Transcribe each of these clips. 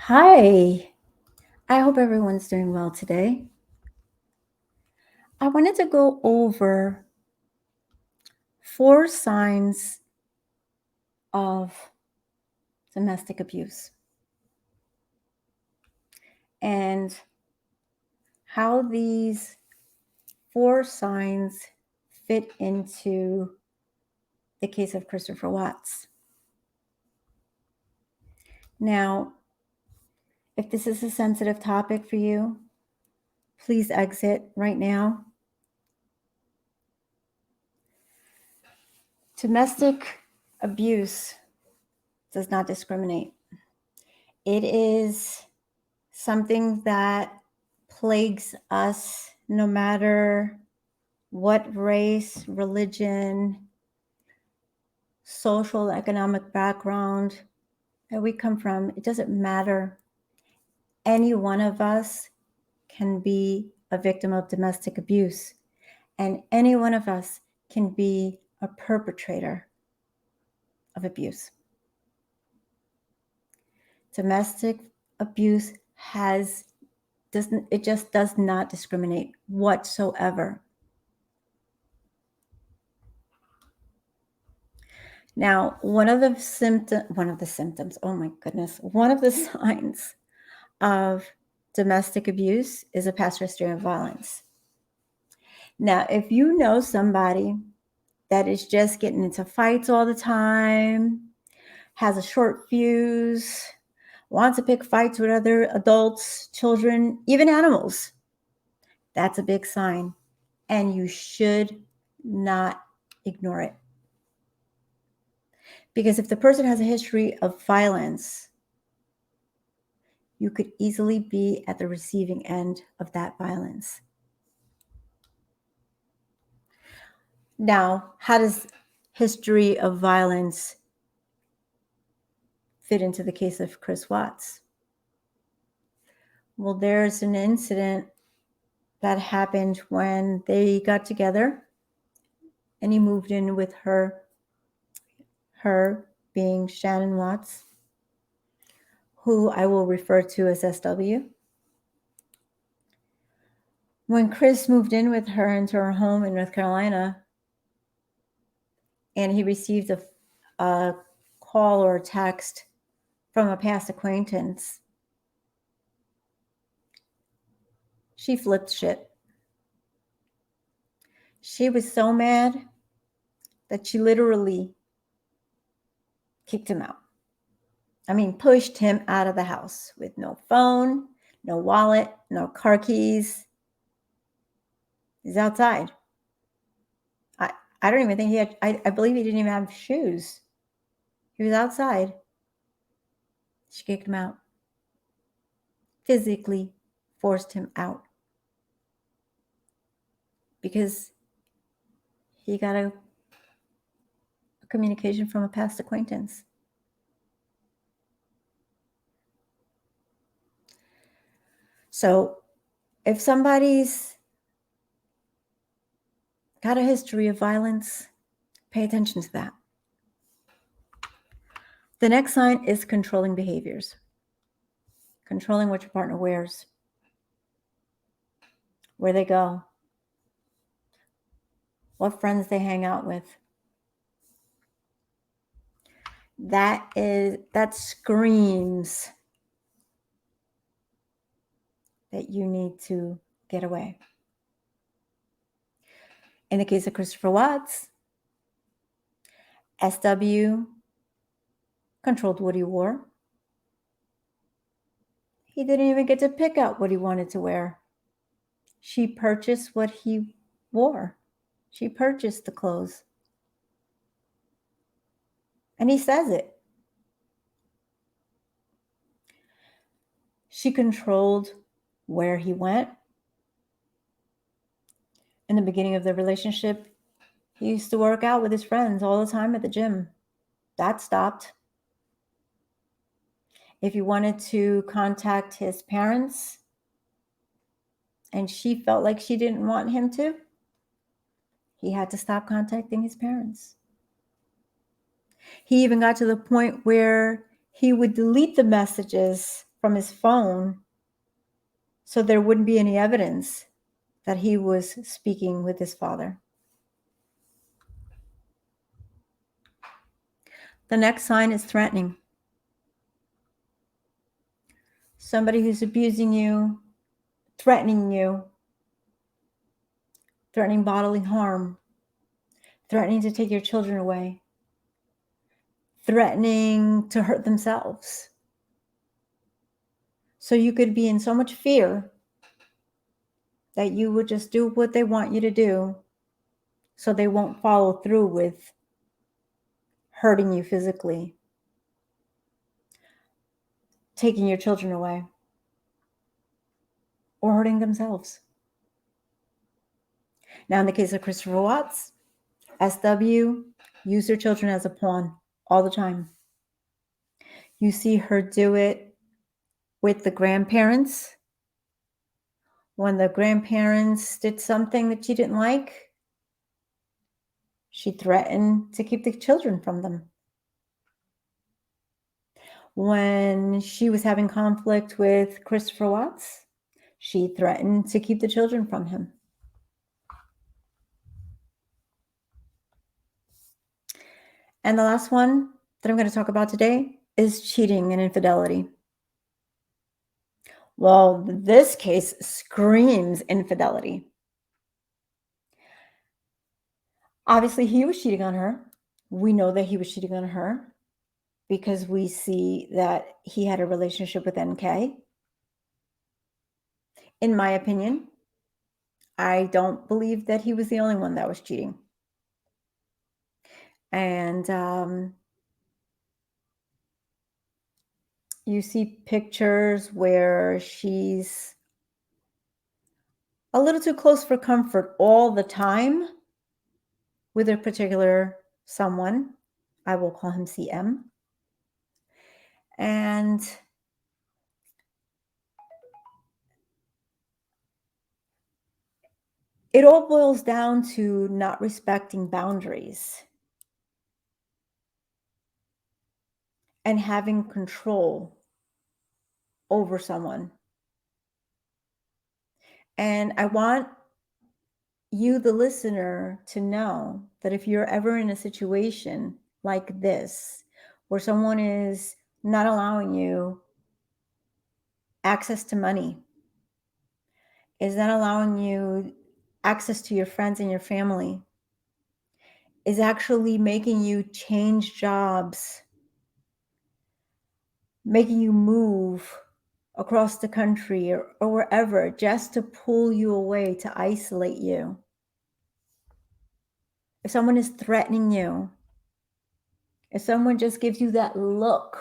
Hi, I hope everyone's doing well today. I wanted to go over 4 signs of domestic abuse and how these 4 signs fit into the case of Christopher Watts. Now, if this is a sensitive topic for you, please exit right now. Domestic abuse does not discriminate. It is something that plagues us no matter what race, religion, social, economic background that we come from. It doesn't matter. Any one of us can be a victim of domestic abuse, and any one of us can be a perpetrator of abuse. Domestic abuse just does not discriminate whatsoever. Now, one of the signs of domestic abuse is a past history of violence. Now, if you know somebody that is just getting into fights all the time, has a short fuse, wants to pick fights with other adults, children, even animals, that's a big sign, and you should not ignore it. Because if the person has a history of violence, you could easily be at the receiving end of that violence. Now, how does history of violence fit into the case of Chris Watts? Well, there's an incident that happened when they got together and he moved in with her being Shannon Watts, who I will refer to as SW. When Chris moved in with her into her home in North Carolina, and he received a call or a text from a past acquaintance, she flipped shit. She was so mad that she literally kicked him out. I mean, pushed him out of the house with no phone, no wallet, no car keys. He's outside. I don't even think he had, I believe he didn't even have shoes. He was outside. She kicked him out. Physically forced him out. Because he got a communication from a past acquaintance. So if somebody's got a history of violence, pay attention to that. The next sign is controlling behaviors. Controlling what your partner wears, where they go, what friends they hang out with. That screams that you need to get away. In the case of Christopher Watts, SW controlled what he wore. He didn't even get to pick out what he wanted to wear. She purchased what he wore. She purchased the clothes. And he says it. She controlled where he went. In the beginning of the relationship, he used to work out with his friends all the time at the gym. That stopped. If he wanted to contact his parents and she felt like she didn't want him to, he had to stop contacting his parents. He even got to the point where he would delete the messages from his phone so there wouldn't be any evidence that he was speaking with his father. The next sign is threatening. Somebody who's abusing you, threatening bodily harm, threatening to take your children away, threatening to hurt themselves. So you could be in so much fear that you would just do what they want you to do so they won't follow through with hurting you physically, taking your children away, or hurting themselves. Now, in the case of Christopher Watts, SW used her children as a pawn all the time. You see her do it with the grandparents. When the grandparents did something that she didn't like, she threatened to keep the children from them. When she was having conflict with Christopher Watts, she threatened to keep the children from him. And the last one that I'm going to talk about today is cheating and infidelity. Well, this case screams infidelity. Obviously, he was cheating on her. We know that he was cheating on her because we see that he had a relationship with NK. In my opinion, I don't believe that he was the only one that was cheating. And you see pictures where she's a little too close for comfort all the time with a particular someone. I will call him CM. And it all boils down to not respecting boundaries and having control over someone. And I want you, the listener, to know that if you're ever in a situation like this, where someone is not allowing you access to money, is not allowing you access to your friends and your family, is actually making you change jobs, making you move across the country or wherever just to pull you away, to isolate you. If someone is threatening you, if someone just gives you that look,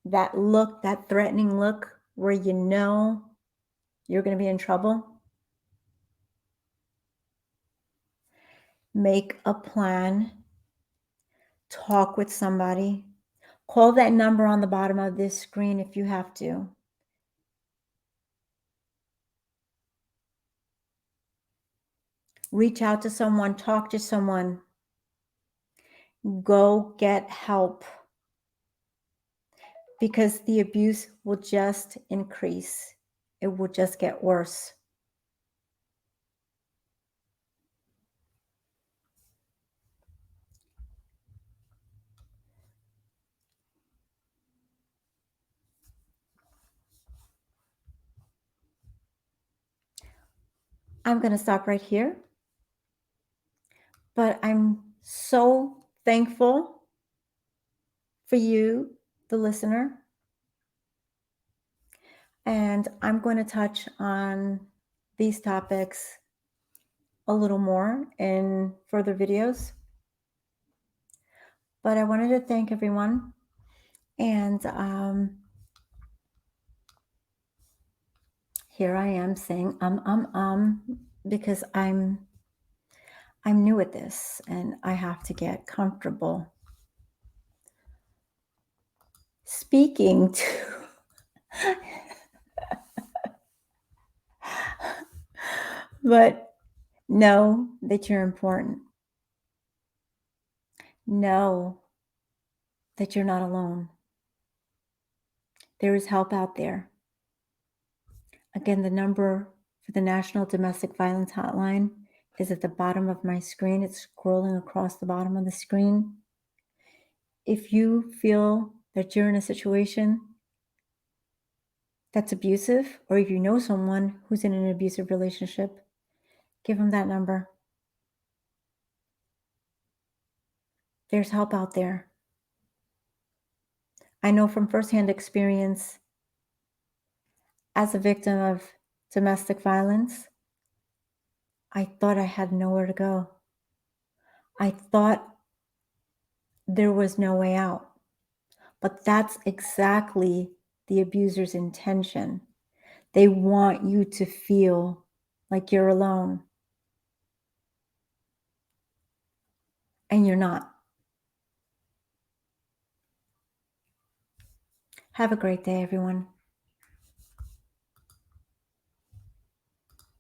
that threatening look where you know you're going to be in trouble, make a plan, talk with somebody, call that number on the bottom of this screen if you have to. Reach out to someone, talk to someone, go get help, because the abuse will just increase. It will just get worse. I'm going to stop right here, but I'm so thankful for you, the listener. And I'm going to touch on these topics a little more in further videos. But I wanted to thank everyone. And here I am saying because I'm new at this and I have to get comfortable speaking to but know that you're important. Know that you're not alone. There is help out there. Again, the number for the National Domestic Violence Hotline is at the bottom of my screen. It's scrolling across the bottom of the screen. If you feel that you're in a situation that's abusive, or if you know someone who's in an abusive relationship, give them that number. There's help out there. I know from firsthand experience as a victim of domestic violence, I thought I had nowhere to go. I thought there was no way out. But that's exactly the abuser's intention. They want you to feel like you're alone. And you're not. Have a great day, everyone.